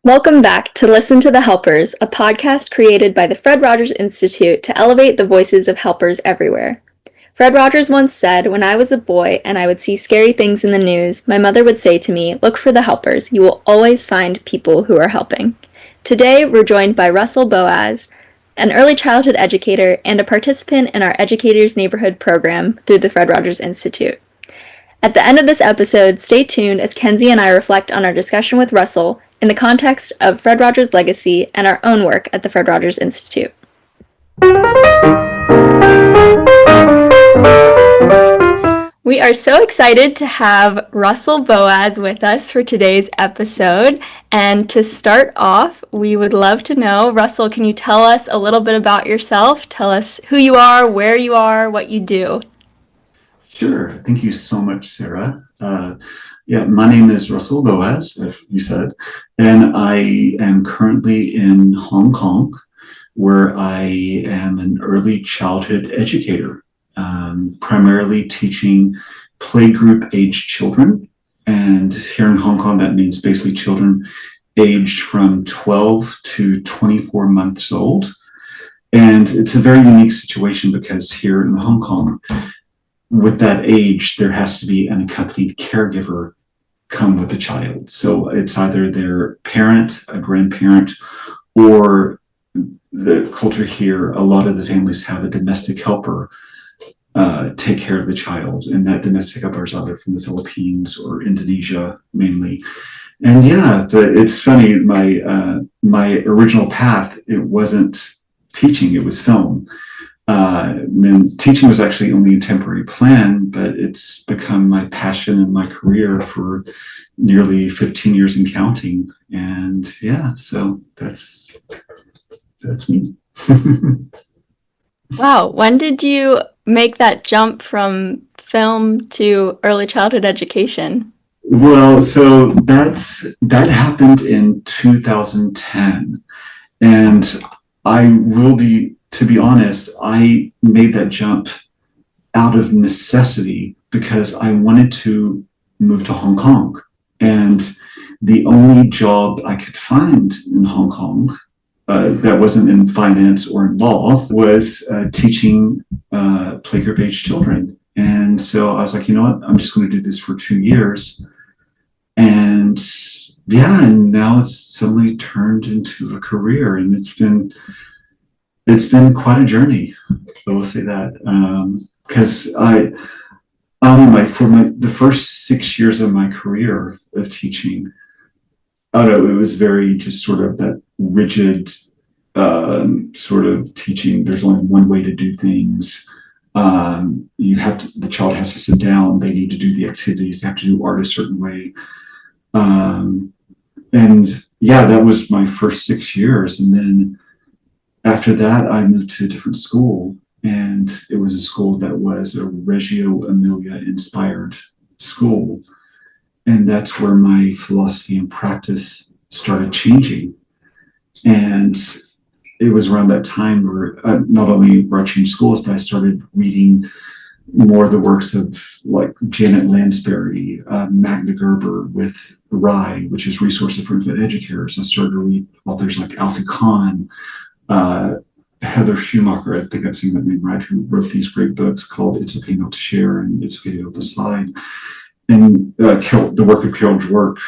Welcome back to Listen to the Helpers, a podcast created by the Fred Rogers Institute to elevate the voices of helpers everywhere. Fred Rogers once said, "When I was a boy and I would see scary things in the news, my mother would say to me, 'Look for the helpers. You will always find people who are helping.'" Today, we're joined by Russell Boaz, an early childhood educator and a participant in our Educators Neighborhood program through the Fred Rogers Institute. At the end of this episode, stay tuned as Kenzee and I reflect on our discussion with Russell in the context of Fred Rogers' legacy and our own work at the Fred Rogers Institute. We are so excited to have Russell Boaz with us for today's episode. And to start off, we would love to know, Russell, can you tell us a little bit about yourself? Tell us who you are, where you are, what you do. Sure. Thank you so much, Sarah. My name is Russell Boaz, as you said, and I am currently in Hong Kong, where I am an early childhood educator, primarily teaching playgroup age children. And here in Hong Kong, that means basically children aged from 12 to 24 months old. And it's a very unique situation because here in Hong Kong, with that age, there has to be an accompanied caregiver come with the child. So it's either their parent, a grandparent, or the culture here, a lot of the families have a domestic helper take care of the child. And that domestic helper is either from the Philippines or Indonesia mainly. And it's funny, my original path, it wasn't teaching, it was film. And teaching was actually only a temporary plan, but it's become my passion and my career for nearly 15 years and counting. And so that's me. Wow. When did you make that jump from film to early childhood education? Well, so that happened in 2010. And to be honest, I made that jump out of necessity because I wanted to move to Hong Kong. And the only job I could find in Hong Kong that wasn't in finance or in law was teaching playgroup age children. And so I was like, you know what, I'm just going to do this for 2 years. And now it's suddenly turned into a career, and it's been quite a journey. I will say that because the first 6 years of my career of teaching, I don't know, it was very just sort of that rigid sort of teaching. There's only one way to do things. The child has to sit down. They need to do the activities. They have to do art a certain way. That was my first 6 years, and then after that, I moved to a different school, and it was a school that was a Reggio Emilia inspired school. And that's where my philosophy and practice started changing. And it was around that time where not only where I changed schools, but I started reading more of the works of like Janet Lansbury, Magda Gerber with RIE, which is Resources for Infant Educators. I started to read authors like Alfie Kahn, Heather Schumacher, I think I've seen that name right, who wrote these great books called It's Okay Not to Share and It's Okay to Let the Slide. And the work of Carol Dweck,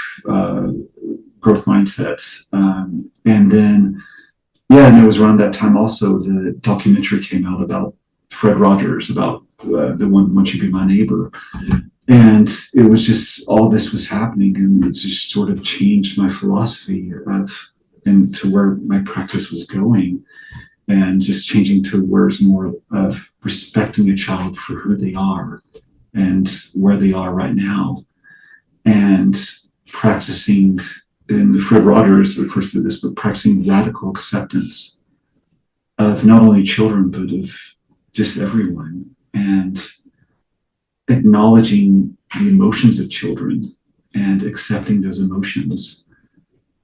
Growth Mindset. And it was around that time also the documentary came out about Fred Rogers, about the one, Won't You Be My Neighbor? And it was just, all this was happening, and it just sort of changed my philosophy and to where my practice was going, and just changing to where it's more of respecting a child for who they are and where they are right now, and practicing, and Fred Rogers, of course, did this, but practicing radical acceptance of not only children, but of just everyone, and acknowledging the emotions of children and accepting those emotions.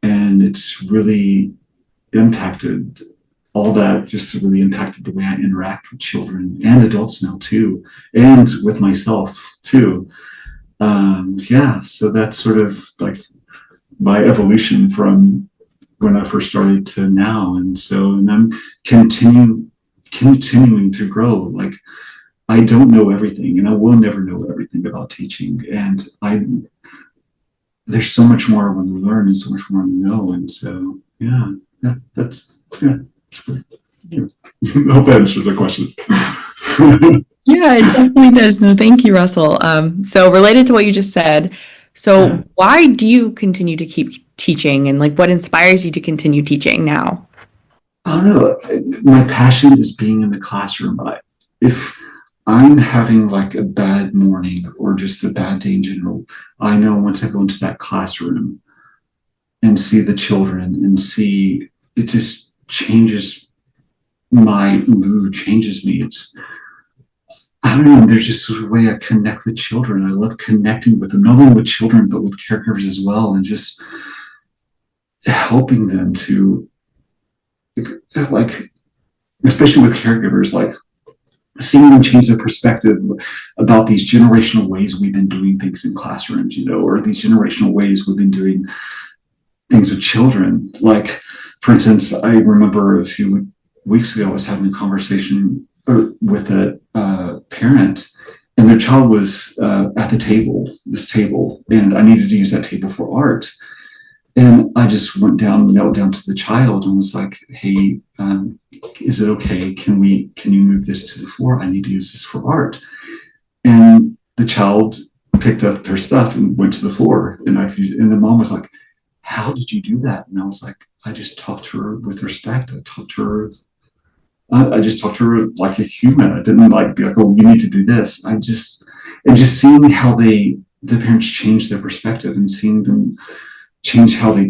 And it's really impacted all that, just really impacted the way I interact with children and adults now too, and with myself too. So that's sort of like my evolution from when I first started to now. And so, and I'm continuing to grow. Like, I don't know everything, and I will never know everything about teaching. And there's so much more I want to learn and so much more I want to know. And so, yeah, that's yeah. I hope that answers the question. Yeah, it definitely does. No, thank you, Russell. So related to what you just said, so why do you continue to keep teaching, and like what inspires you to continue teaching now? I don't know. My passion is being in the classroom. If I'm having like a bad morning or just a bad day in general, I know once I go into that classroom and see the children and see it, just changes my mood, changes me. I don't know, there's just sort of a way I connect with children. I love connecting with them, not only with children, but with caregivers as well, and just helping them to, like, especially with caregivers, like seeing them change their perspective about these generational ways we've been doing things in classrooms, or these generational ways we've been doing things with children. Like, for instance, I remember a few weeks ago, I was having a conversation with a parent, and their child was at this table, and I needed to use that table for art. And I just knelt down to the child and was like, "Hey, is it okay? Can you move this to the floor? I need to use this for art." And the child picked up her stuff and went to the floor. And the mom was like, "How did you do that?" And I was like, "I just talked to her with respect. I just talked to her like a human. I didn't like be like, oh, you need to do this." And just seeing how the parents change their perspective and seeing them change how they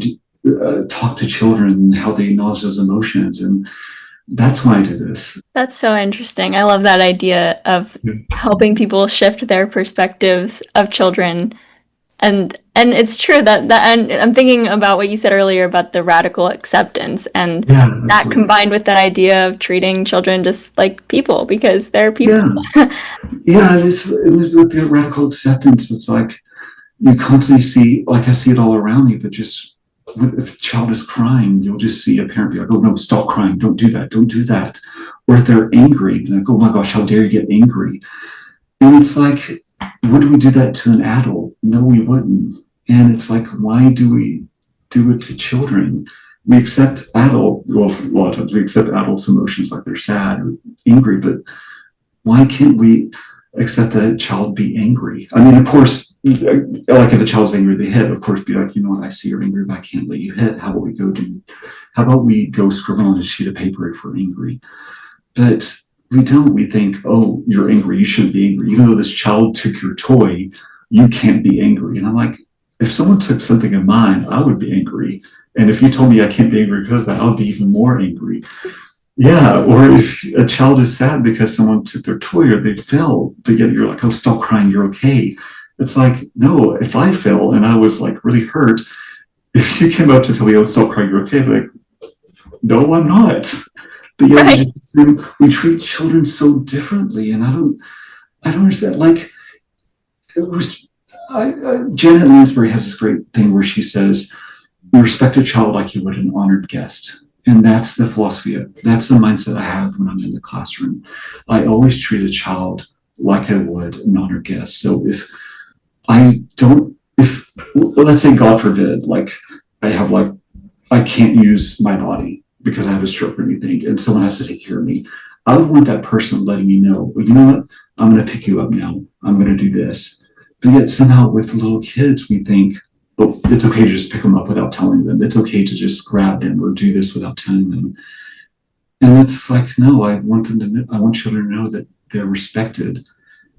talk to children and how they acknowledge those emotions. And that's why I do this. That's so interesting. I love that idea of helping people shift their perspectives of children. And it's true that and I'm thinking about what you said earlier about the radical acceptance, and that combined with that idea of treating children just like people, because they're people. Yeah, it was with the radical acceptance. It's like you constantly see, like I see it all around me, but just if a child is crying, you'll just see a parent be like, "Oh no, stop crying, don't do that." Or if they're angry, like, "Oh my gosh, how dare you get angry?" And it's like, would we do that to an adult? No, we wouldn't. And it's like, why do we do it to children? We accept a lot of times we accept adults' emotions, like they're sad or angry, but why can't we accept that a child be angry? I mean, of course, like if a child's angry, they hit, of course, be like, "You know what, I see you're angry, but I can't let you hit. How about we go scribble on a sheet of paper if we're angry?" But we don't. We think, "Oh, you're angry, you shouldn't be angry. Even though this child took your toy, you can't be angry." And I'm like, if someone took something of mine, I would be angry. And if you told me I can't be angry because of that, I would be even more angry. Yeah. Or if a child is sad because someone took their toy or they fell, but yet you're like, "Oh, stop crying, you're okay." It's like, no, if I fell and I was like really hurt, if you came up to tell me, "Oh, stop crying, you're okay," I'd be like, "No, I'm not." But yeah, we treat children so differently, and I don't understand. Like, Janet Lansbury has this great thing where she says, "You respect a child like you would an honored guest," and that's the philosophy. That's the mindset I have when I'm in the classroom. I always treat a child like I would an honored guest. So if let's say, God forbid, like I can't use my body because I have a stroke or anything, and someone has to take care of me, I would want that person letting me know, "Well, you know what? I'm going to pick you up now. I'm going to do this." But yet somehow with little kids, we think, "Oh, it's okay to just pick them up without telling them. It's okay to just grab them or do this without telling them." And it's like, no, I want children to know that they're respected.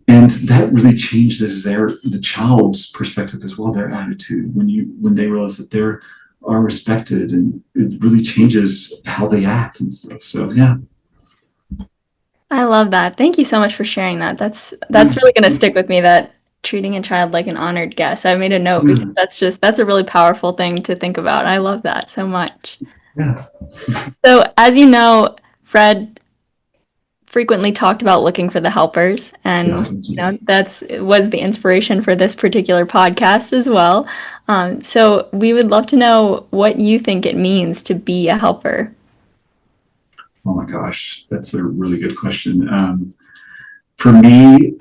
And that really changes the child's perspective as well, their attitude, when they realize that they're are respected, and it really changes how they act and stuff. So yeah. I love that. Thank you so much for sharing that. That's really going to stick with me, that treating a child like an honored guest. I made a note because that's a really powerful thing to think about. I love that so much. Yeah. So, as you know, Fred frequently talked about looking for the helpers, and was the inspiration for this particular podcast as well. So we would love to know what you think it means to be a helper. Oh my gosh, that's a really good question. For me,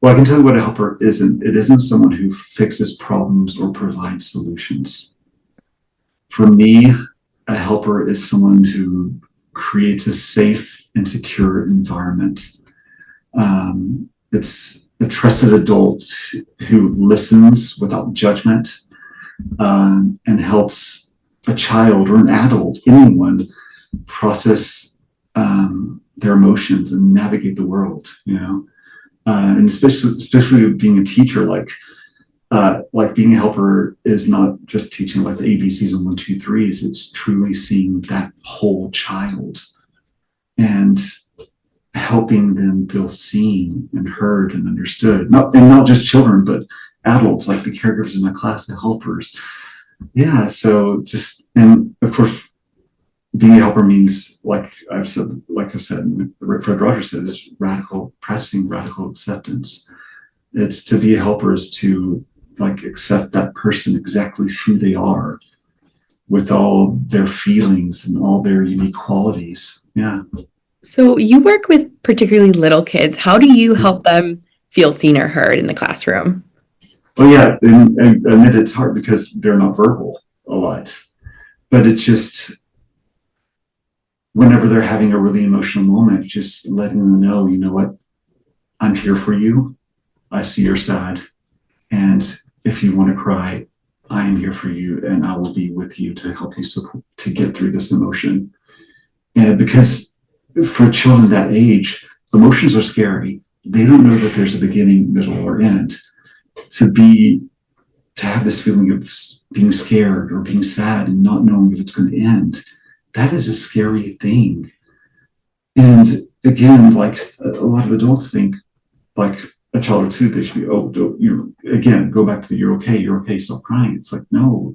well, I can tell you what a helper isn't. It isn't someone who fixes problems or provides solutions. For me, a helper is someone who creates a safe and secure environment. It's a trusted adult who listens without judgment, and helps a child or an adult, anyone, process their emotions and navigate the world. And especially being a teacher, like being a helper is not just teaching like the ABCs and 1, 2, 3s. It's truly seeing that whole child and helping them feel seen and heard and understood. Not just children, but adults, like the caregivers in my class, the helpers. Yeah. So and of course, being a helper means, like I've said, Fred Rogers said, is practicing radical acceptance. It's to be a helper is to accept that person exactly who they are, with all their feelings and all their unique qualities. Yeah. So you work with particularly little kids. How do you help them feel seen or heard in the classroom? Oh yeah, and admit it's hard because they're not verbal a lot, but it's just whenever they're having a really emotional moment, just letting them know, you know what, I'm here for you. I see you're sad, and if you want to cry, I am here for you, and I will be with you to help you to get through this emotion. And because for children that age, emotions are scary. They don't know that there's a beginning, middle, or end. To have this feeling of being scared or being sad and not knowing if it's going to end, that is a scary thing. And again, like a lot of adults think, like a child or two, they should be, oh, again, go back to the you're okay, stop crying. It's like, no,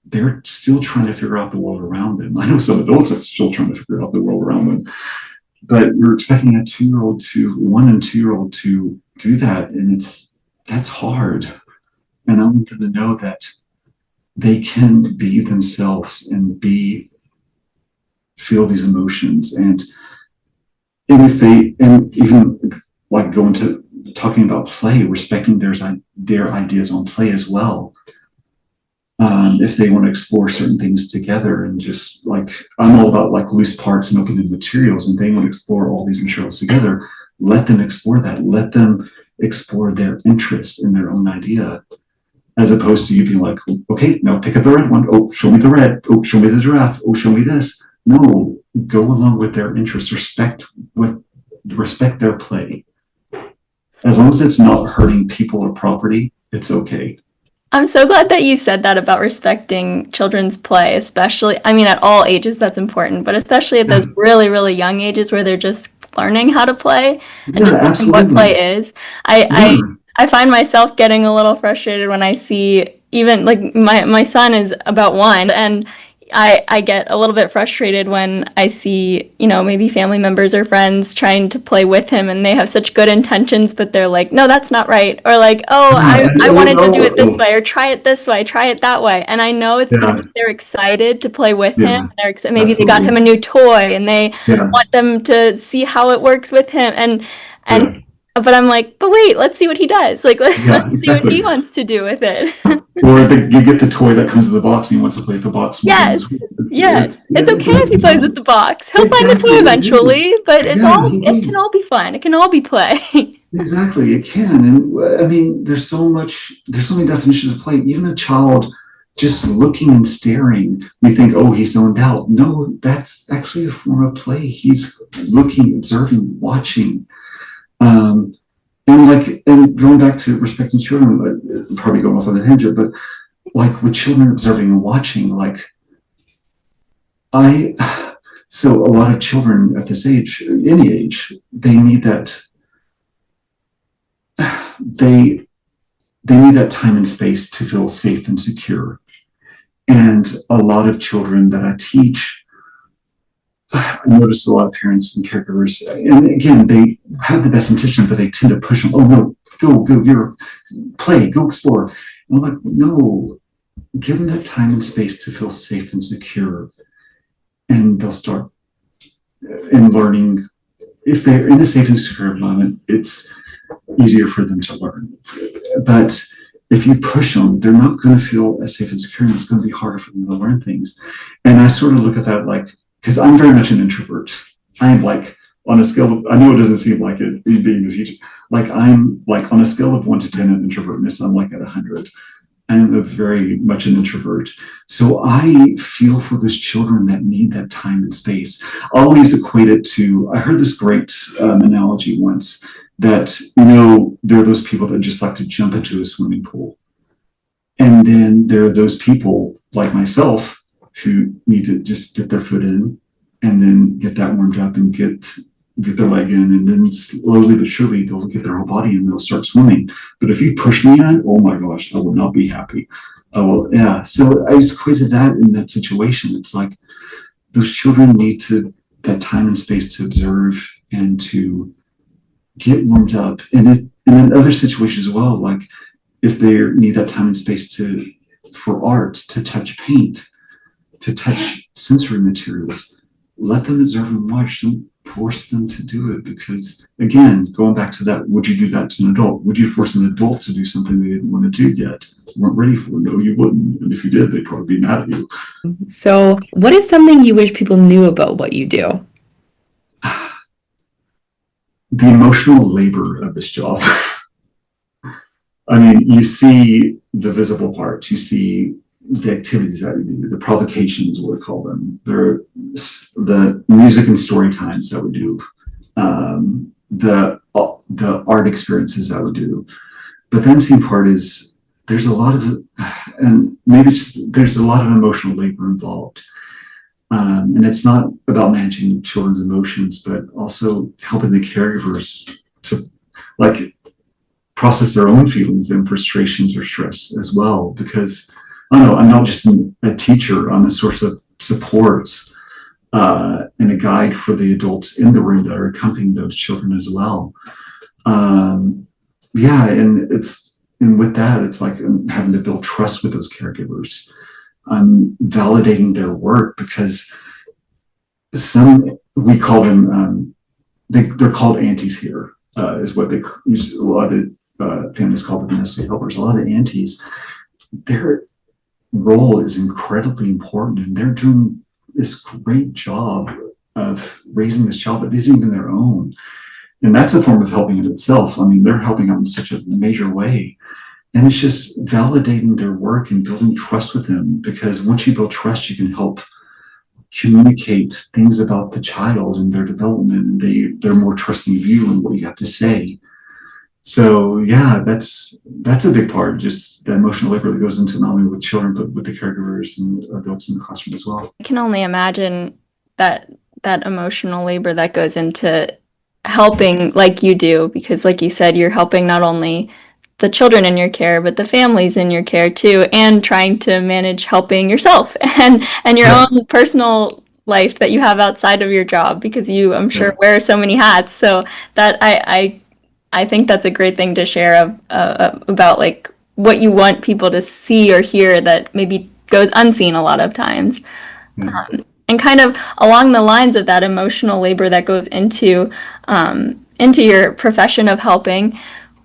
they're still trying to figure out the world around them. I know some adults are still trying to figure out the world around them, but you're expecting a 2-year-old to 1 and 2-year-old to do that, and that's hard. And I want them to know that they can be themselves and feel these emotions, and even like go into talking about play, respecting their ideas on play as well. If they want to explore certain things together, and just like I'm all about like loose parts and open-ended materials, and they want to explore all these materials together, let them explore that. Let them explore their interest in their own idea, as opposed to you being like, okay, now pick up the red one. Oh, show me the red. Oh, show me the giraffe. Oh, show me this. No, go along with their interests. Respect their play. As long as it's not hurting people or property, it's okay. I'm so glad that you said that about respecting children's play, especially, I mean, at all ages, that's important, but especially at those really, really young ages where they're just learning how to play and just learning what play is. I find myself getting a little frustrated when I see, even like my son is about 1, and I get a little bit frustrated when I see, maybe family members or friends trying to play with him, and they have such good intentions, but they're like, no, that's not right. Or like, oh, I wanted to do it this way, or try it this way, try it that way. And I know it's because they're excited to play with him. Maybe they got him a new toy, and they want them to see how it works with him. And but I'm like, but wait, let's see what he does. Like, let's see what he wants to do with it. Or you get the toy that comes in the box and he wants to play with the box. Yes. It's okay if he plays with the box. He'll find the toy eventually, but it can all be fun. It can all be play. Exactly, it can. And I mean, there's so many definitions of play. Even a child just looking and staring, we think, oh, he's zoned out. No, that's actually a form of play. He's looking, observing, watching. And going back to respecting children, probably going off on the tangent, but like with children observing and watching, so a lot of children at this age, any age, they need that, they need that time and space to feel safe and secure. And a lot of children that I teach, I notice a lot of parents and caregivers, and again, they have the best intention, but they tend to push them. Oh no, go, you're play, go explore. I'm like, no, give them that time and space to feel safe and secure. And they'll start in learning. If they're in a safe and secure environment, it's easier for them to learn. But if you push them, they're not going to feel as safe and secure, and it's going to be harder for them to learn things. And I sort of look at that like, because I'm very much an introvert. I am like, on a scale of, I know it doesn't seem like it, me being a teacher, like I'm like on a scale of 1 to 10 in introvertness, I'm like at 100. I'm a very much an introvert. So I feel for those children that need that time and space. I always equate it to, I heard this great analogy once that, there are those people that just like to jump into a swimming pool. And then there are those people like myself who need to just get their foot in and then get that warmed up and get their leg in, and then slowly but surely they'll get their whole body and they'll start swimming. But if you push me in, oh my gosh, I will not be happy. Yeah. So I just equated that in that situation. It's like those children need that time and space to observe and to get warmed up. And in other situations as well, like if they need that time and space for art, to touch paint, to touch sensory materials, let them observe and watch. Don't force them to do it, because again, going back to that, would you do that to an adult? Would you force an adult to do something they didn't want to do yet, weren't ready for? No, you wouldn't. And if you did, they'd probably be mad at you. So what is something you wish people knew about what you do? The emotional labor of this job. I mean, you see the visible parts, you see the activities that we do, the provocations, what we call them, the music and story times that we do, the art experiences that we do. But the unseen part is there's a lot of, and maybe there's a lot of emotional labor involved. And it's not about managing children's emotions, but also helping the caregivers to like process their own feelings and frustrations or stress as well. Because I don't know, I'm not just a teacher, I'm a source of support and a guide for the adults in the room that are accompanying those children as well. Yeah, and with that, it's like having to build trust with those caregivers. Validating their work, because we call them, they're called aunties here, is what they use. A lot of families call them necessary helpers. A lot of the aunties, their role is incredibly important, and they're doing this great job of raising this child that isn't even their own. And that's a form of helping in itself. I mean, they're helping out in such a major way. And it's just validating their work and building trust with them, because once you build trust, you can help communicate things about the child and their development, and they're more trusting of you and what you have to say. So yeah, that's a big part, just the emotional labor that goes into not only with children, but with the caregivers and adults in the classroom as well. I can only imagine that emotional labor that goes into helping like you do, because like you said, you're helping not only the children in your care, but the families in your care too, and trying to manage helping yourself and your own personal life that you have outside of your job, because you, I'm sure, wear so many hats. So that I think that's a great thing to share about like what you want people to see or hear that maybe goes unseen a lot of times. And kind of along the lines of that emotional labor that goes into your profession of helping,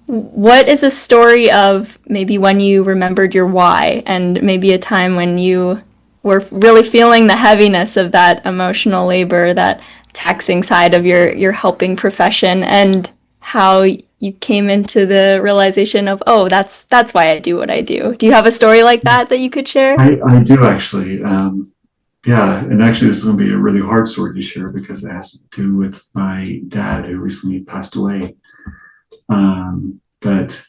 what is a story of maybe when you remembered your why, and maybe a time when you were really feeling the heaviness of that emotional labor, that taxing side of your helping profession, and how you came into the realization of, oh, that's why I do what I do? Do you have a story like that you could share? I do actually. Yeah, and actually this is going to be a really hard story to share, because it has to do with my dad, who recently passed away. But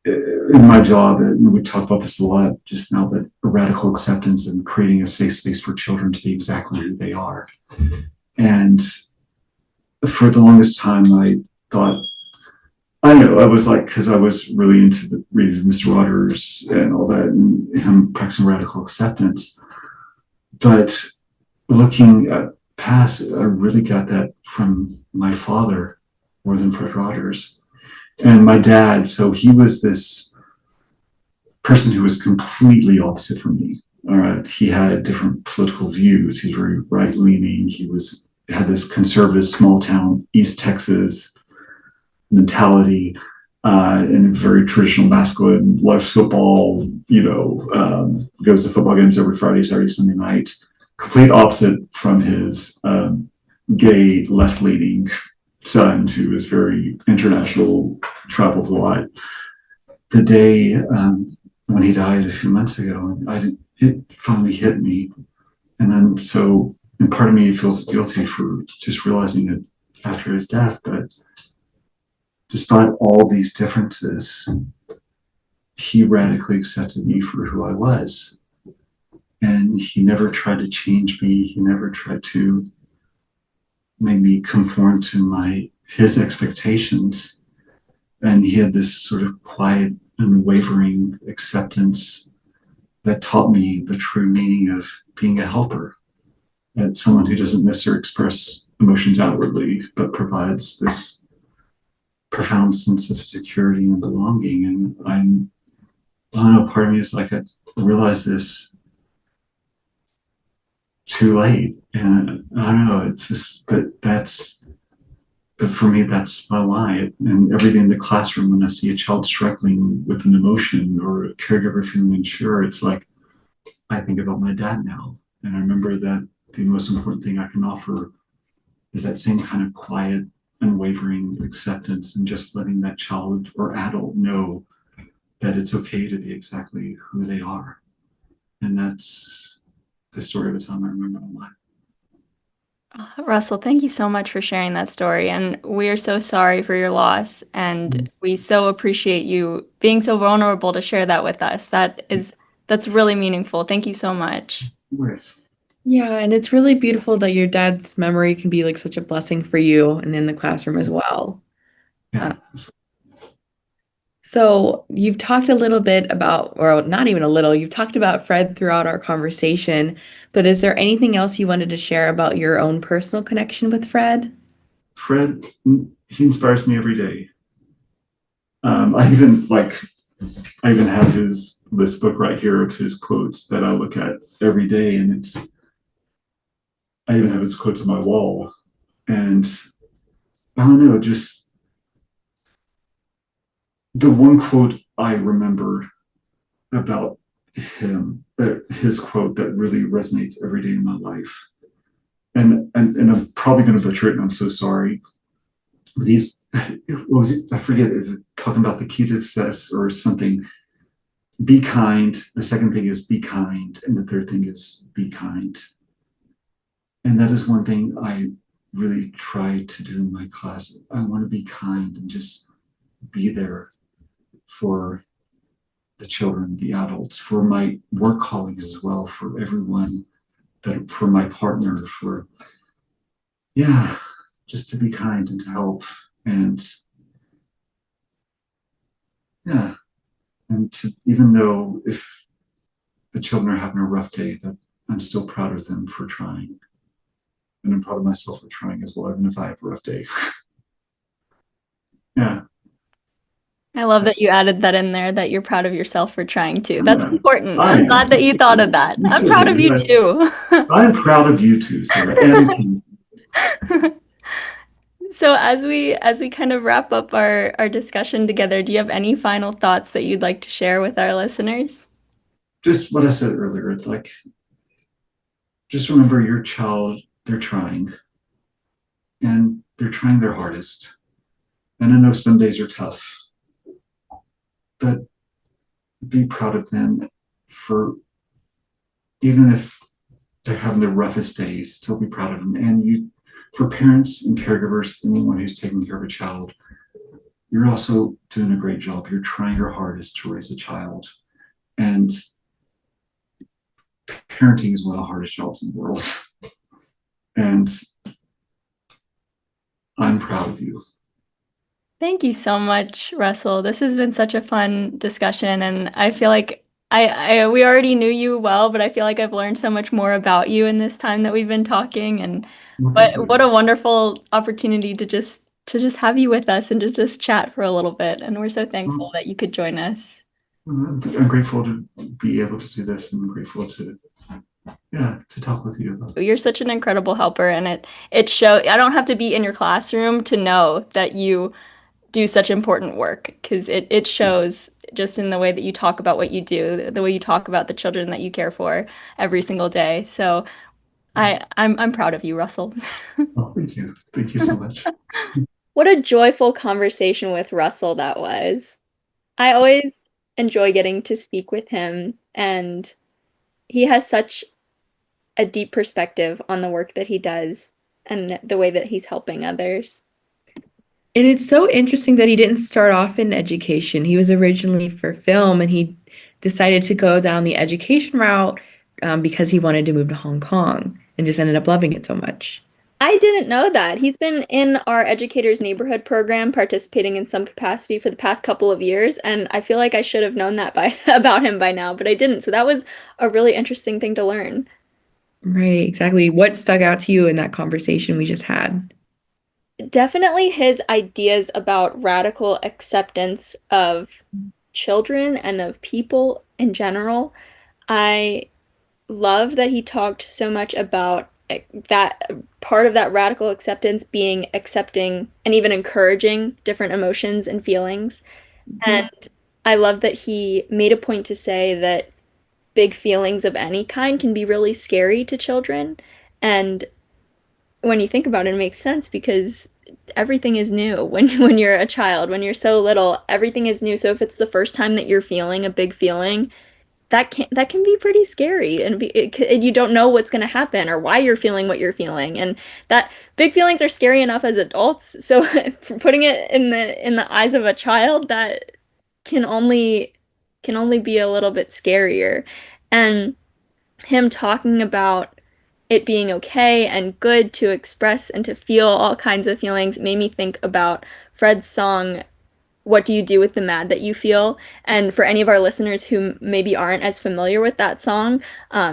in my job, and we talk about this a lot just now, but radical acceptance and creating a safe space for children to be exactly who they are. And for the longest time, I thought, I don't know, I was like, because I was really into reading Mr. Rogers and all that, and him practicing radical acceptance. But looking at past, I really got that from my father more than Fred Rogers. And my dad, so he was this person who was completely opposite from me. All right. He had different political views. He was very right leaning. Had this conservative small town East Texas mentality, and very traditional masculine, loves football, goes to football games every Friday, Saturday, Sunday night. Complete opposite from his gay, left-leaning son, who is very international, travels a lot. The day when he died a few months ago, it finally hit me. And part of me feels guilty for just realizing it after his death, but despite all these differences, he radically accepted me for who I was. And he never tried to change me. He never tried to make me conform to his expectations. And he had this sort of quiet, unwavering acceptance that taught me the true meaning of being a helper. And someone who doesn't necessarily express emotions outwardly, but provides this profound sense of security and belonging. And I don't know, part of me is like, I realized this too late. And I don't know, it's just, but for me, that's my why. And every day in the classroom, when I see a child struggling with an emotion or a caregiver feeling unsure, it's like, I think about my dad now. And I remember that the most important thing I can offer is that same kind of quiet, unwavering acceptance, and just letting that child or adult know that it's okay to be exactly who they are. And that's the story of the time I remember my life. Russell, thank you so much for sharing that story. And we are so sorry for your loss. And we so appreciate you being so vulnerable to share that with us. That's really meaningful. Thank you so much. Yes. Yeah, and it's really beautiful that your dad's memory can be like such a blessing for you and in the classroom as well. Yeah. So you've talked a little bit about, or not even a little, you've talked about Fred throughout our conversation, but is there anything else you wanted to share about your own personal connection with Fred? Fred, he inspires me every day. I even have this book right here of his quotes that I look at every day, and I even have his quotes on my wall. And I don't know, just the one quote I remember about him, his quote that really resonates every day in my life. And I'm probably going to butcher it, and I'm so sorry. What was it? I forget if it's talking about the key to success or something. Be kind. The second thing is be kind. And the third thing is be kind. And that is one thing I really try to do in my class. I want to be kind and just be there for the children, the adults, for my work colleagues as well, for everyone, for my partner, just to be kind and to help. And yeah, and to, even though if the children are having a rough day, that I'm still proud of them for trying. And I'm proud of myself for trying as well, even if I have a rough day. Yeah. I love that you added that in there, that you're proud of yourself for trying to. That's Yeah. important. I'm glad that you thought of that. I'm proud of you too. I'm proud of you too, Sarah. And So as we kind of wrap up our discussion together, do you have any final thoughts that you'd like to share with our listeners? just what I said earlier, like, just remember your child, they're trying, and they're trying their hardest. And I know some days are tough, but be proud of them for, even if they're having the roughest days, still be proud of them. And for parents and caregivers, anyone who's taking care of a child, you're also doing a great job. You're trying your hardest to raise a child. And parenting is one of the hardest jobs in the world. And I'm proud of you. Thank you so much, Russell. This has been such a fun discussion, and I feel like we already knew you well, but I feel like I've learned so much more about you in this time that we've been talking. And what a wonderful opportunity to just have you with us and to just chat for a little bit. And we're so thankful that you could join us. I'm grateful to be able to do this, and I'm grateful to, yeah, to talk with you about it. You're such an incredible helper, and it show I don't have to be in your classroom to know that you do such important work because it shows just in the way that you talk about what you do, the way you talk about the children that you care for every single day. So I'm proud of you, Russell. Oh, thank you. Thank you so much. What a joyful conversation with Russell that was. I always enjoy getting to speak with him, and he has such a deep perspective on the work that he does and the way that he's helping others. And it's so interesting that he didn't start off in education. He was originally for film and he decided to go down the education route because he wanted to move to Hong Kong and just ended up loving it so much. I didn't know that. He's been in our Educators Neighborhood program, participating in some capacity for the past couple of years, and I feel like I should have known that by about him by now, but I didn't. So that was a really interesting thing to learn. Right, exactly. What stuck out to you in that conversation we just had? Definitely his ideas about radical acceptance of children and of people in general. I love that he talked so much about that part of that radical acceptance being accepting and even encouraging different emotions and feelings. Mhm. And I love that he made a point to say that big feelings of any kind can be really scary to children. And when you think about it, it makes sense because everything is new when you're a child, when you're so little, everything is new. So if it's the first time that you're feeling a big feeling, that can be pretty scary and and you don't know what's going to happen or why you're feeling what you're feeling, and that big feelings are scary enough as adults, so putting it in the eyes of a child, that can only can only be a little bit scarier. And him talking about it being okay and good to express and to feel all kinds of feelings made me think about Fred's song, what do you do with the mad that you feel? And for any of our listeners who maybe aren't as familiar with that song,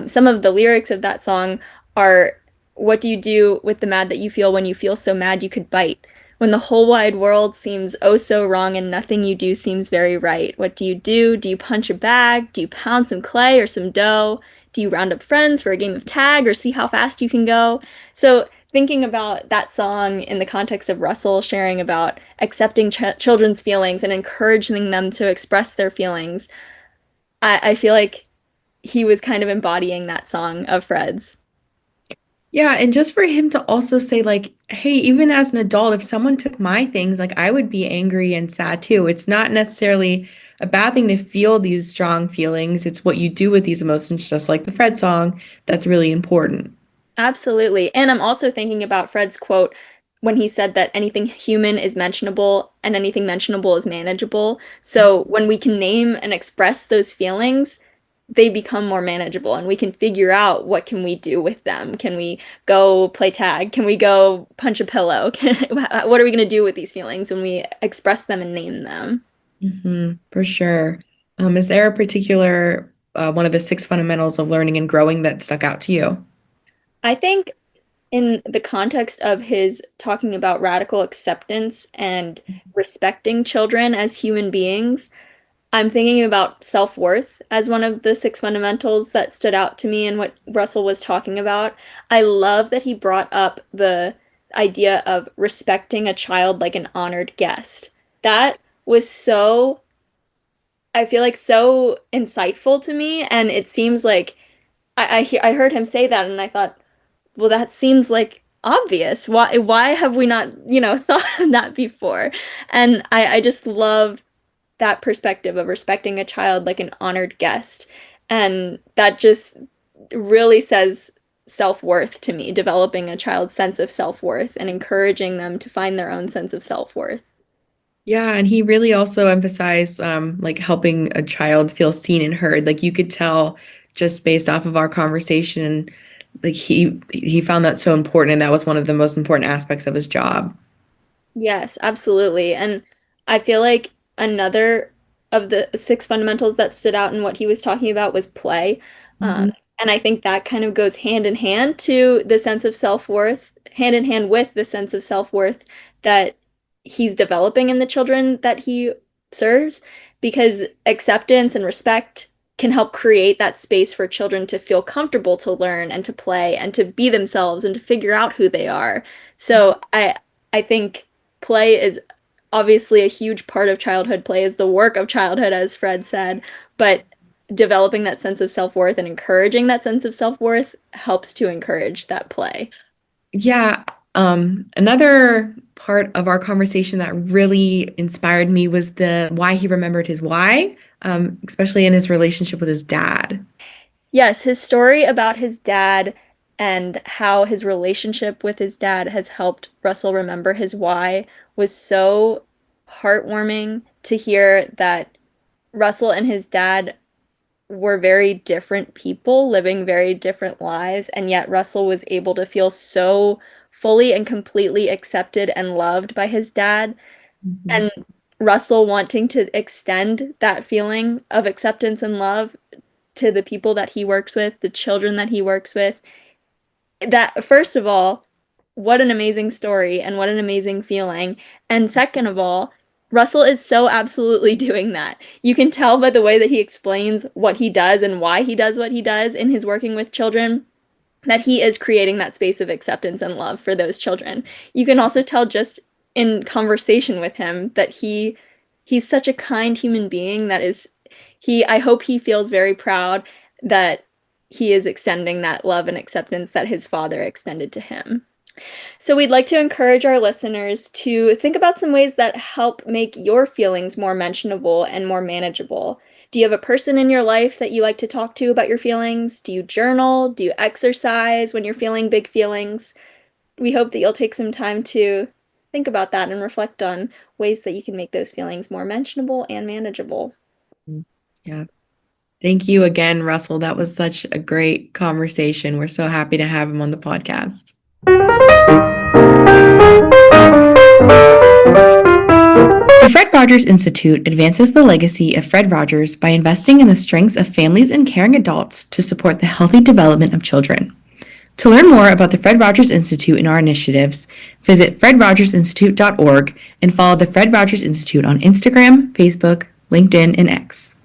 some of the lyrics of that song are, what do you do with the mad that you feel when you feel so mad you could bite? When the whole wide world seems oh so wrong and nothing you do seems very right. What do you do? Do you punch a bag? Do you pound some clay or some dough? Do you round up friends for a game of tag or see how fast you can go? So thinking about that song in the context of Russell sharing about accepting children's feelings and encouraging them to express their feelings, I feel like he was kind of embodying that song of Fred's. Yeah, and just for him to also say, like, hey, even as an adult, if someone took my things, like, I would be angry and sad too. It's not necessarily a bad thing to feel these strong feelings. It's what you do with these emotions, just like the Fred song, that's really important. Absolutely. And I'm also thinking about Fred's quote when he said that anything human is mentionable and anything mentionable is manageable. So when we can name and express those feelings, they become more manageable and we can figure out what can we do with them. Can we go play tag? Can we go punch a pillow? What are we going to do with these feelings when we express them and name them? For sure. Is there a particular one of the six fundamentals of learning and growing that stuck out to you? I think in the context of his talking about radical acceptance and respecting children as human beings, I'm thinking about self-worth as one of the six fundamentals that stood out to me and what Russell was talking about. I love that he brought up the idea of respecting a child like an honored guest. That was so, I feel like, so insightful to me, and it seems like I heard him say that and I thought, well, that seems like obvious. Why have we not, thought of that before? And I just love that perspective of respecting a child like an honored guest. And that just really says self-worth to me, developing a child's sense of self-worth and encouraging them to find their own sense of self-worth. Yeah, and he really also emphasized like helping a child feel seen and heard. Like you could tell just based off of our conversation, like he found that so important, and that was one of the most important aspects of his job. Yes, absolutely. And I feel like another of the six fundamentals that stood out in what he was talking about was play. Um, Mhm. and I think that kind of goes hand in hand to the sense of self-worth, hand in hand with the sense of self-worth that he's developing in the children that he serves. because acceptance and respect can help create that space for children to feel comfortable to learn and to play and to be themselves and to figure out who they are. So I think play is obviously a huge part of childhood. Play is the work of childhood, as Fred said, but developing that sense of self-worth and encouraging that sense of self-worth helps to encourage that play. Yeah. Another part of our conversation that really inspired me was the why he remembered his why, especially in his relationship with his dad. Yes, his story about his dad and how his relationship with his dad has helped Russell remember his why was so heartwarming to hear that Russell and his dad were very different people living very different lives, and yet Russell was able to feel so fully and completely accepted and loved by his dad. Mhm. And Russell wanting to extend that feeling of acceptance and love to the people that he works with, the children that he works with. That, first of all, what an amazing story and what an amazing feeling. And second of all, Russell is so absolutely doing that. You can tell by the way that he explains what he does and why he does what he does in his working with children that he is creating that space of acceptance and love for those children. You can also tell just in conversation with him that he's such a kind human being that is I hope he feels very proud that he is extending that love and acceptance that his father extended to him. So we'd like to encourage our listeners to think about some ways that help make your feelings more mentionable and more manageable. Do you have a person in your life that you like to talk to about your feelings? Do you journal? Do you exercise when you're feeling big feelings? We hope that you'll take some time to think about that and reflect on ways that you can make those feelings more mentionable and manageable. Yeah. Thank you again, Russell. That was such a great conversation. We're so happy to have him on the podcast. The Fred Rogers Institute advances the legacy of Fred Rogers by investing in the strengths of families and caring adults to support the healthy development of children. To learn more about the Fred Rogers Institute and our initiatives, visit fredrogersinstitute.org and follow the Fred Rogers Institute on Instagram, Facebook, LinkedIn, and X.